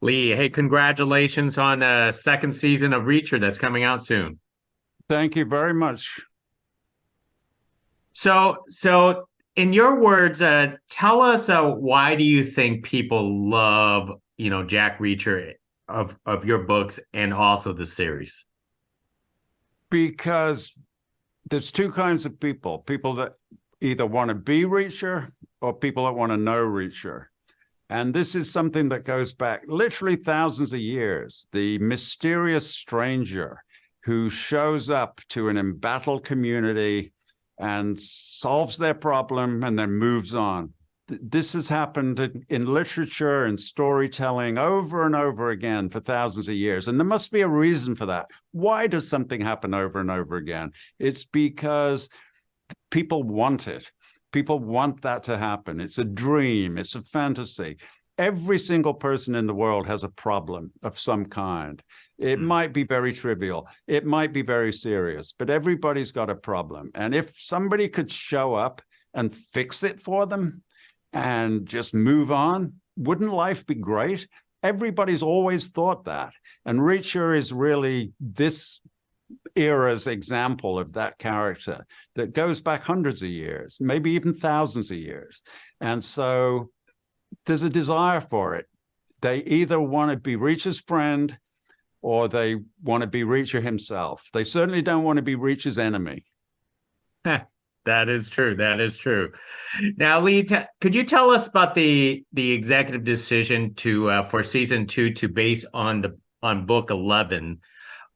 Lee, hey, congratulations on the second season of Reacher that's coming out soon. Thank you very much. So in your words, tell us why do you think people love, Jack Reacher of your books and also the series? Because there's two kinds of people that either want to be Reacher or people that want to know Reacher. And this is something that goes back literally thousands of years. The mysterious stranger who shows up to an embattled community and solves their problem and then moves on. This has happened in literature and storytelling over and over again for thousands of years. And there must be a reason for that. Why does something happen over and over again? It's because people want it. People want that to happen. It's a dream. It's a fantasy. Every single person in the world has a problem of some kind. It might be very trivial. It might be very serious, but everybody's got a problem. And if somebody could show up and fix it for them and just move on, wouldn't life be great? Everybody's always thought that. And Reacher is really this era's example of that character that goes back hundreds of years, maybe even thousands of years. And so there's a desire for it. They either want to be Reacher's friend or they want to be Reacher himself. They certainly don't want to be Reacher's enemy. That is true. That is true. Now, Lee, could you tell us about the executive decision to for season 2 to base on book 11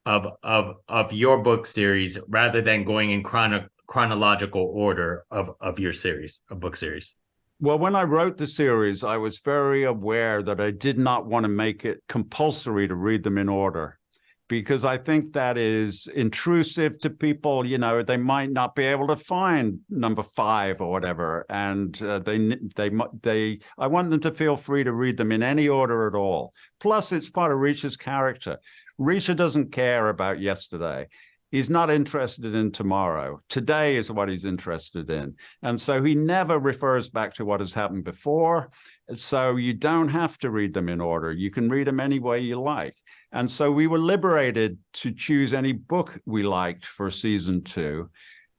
of your book series rather than going in chronological order of your series, a book series? Well, when I wrote the series, I was very aware that I did not want to make it compulsory to read them in order, because I think that is intrusive to people. They might not be able to find number 5 or whatever, and I want them to feel free to read them in any order at all. Plus, it's part of Reacher's character. Reacher doesn't care about yesterday. He's not interested in tomorrow. Today is what he's interested in. And so he never refers back to what has happened before. So you don't have to read them in order. You can read them any way you like. And so we were liberated to choose any book we liked for season 2.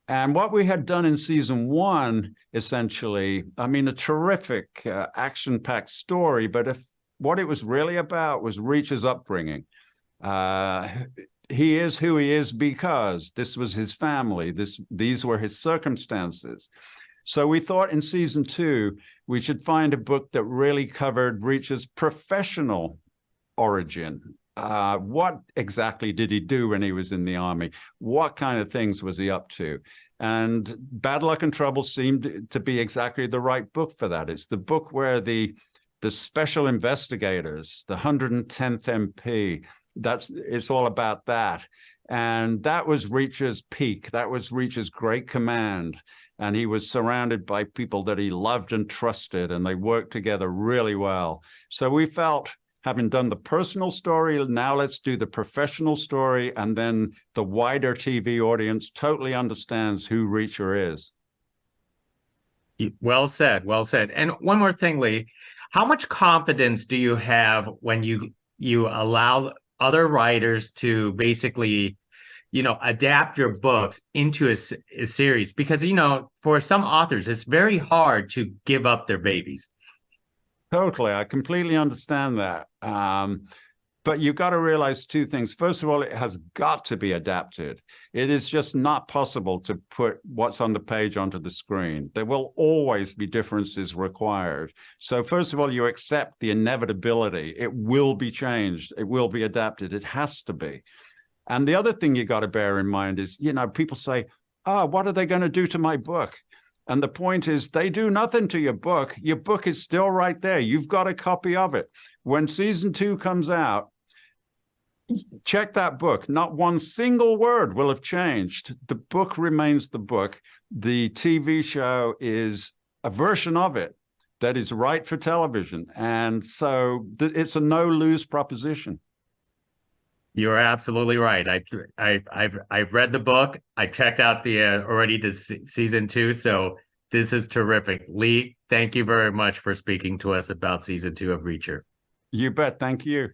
And what we had done in season 1, essentially, a terrific action-packed story, but what it was really about was Reacher's upbringing. He is who he is because this was his family. These were his circumstances. So we thought in season 2, we should find a book that really covered Reacher's professional origin. What exactly did he do when he was in the army? What kind of things was he up to? And Bad Luck and Trouble seemed to be exactly the right book for that. It's the book where the special investigators, the 110th MP, it's all about that. And that was Reacher's peak. That was Reacher's great command. And he was surrounded by people that he loved and trusted, and they worked together really well. So we felt, having done the personal story, now let's do the professional story, and then the wider TV audience totally understands who Reacher is. Well said, well said. And one more thing, Lee, how much confidence do you have when you allow other writers to basically, adapt your books into a series? Because, for some authors, it's very hard to give up their babies. Totally. I completely understand that. But you've got to realize two things. First of all, it has got to be adapted. It is just not possible to put what's on the page onto the screen. There will always be differences required. So first of all, you accept the inevitability. It will be changed. It will be adapted. It has to be. And the other thing you got to bear in mind is, people say, what are they going to do to my book? And the point is, they do nothing to your book. Your book is still right there. You've got a copy of it. When season 2 comes out, check that book. Not one single word will have changed. The book remains the book. The TV show is a version of it that is right for television. And so it's a no-lose proposition. You're absolutely right. I've read the book. I checked out the season 2. So this is terrific. Lee, thank you very much for speaking to us about season 2 of Reacher. You bet. Thank you.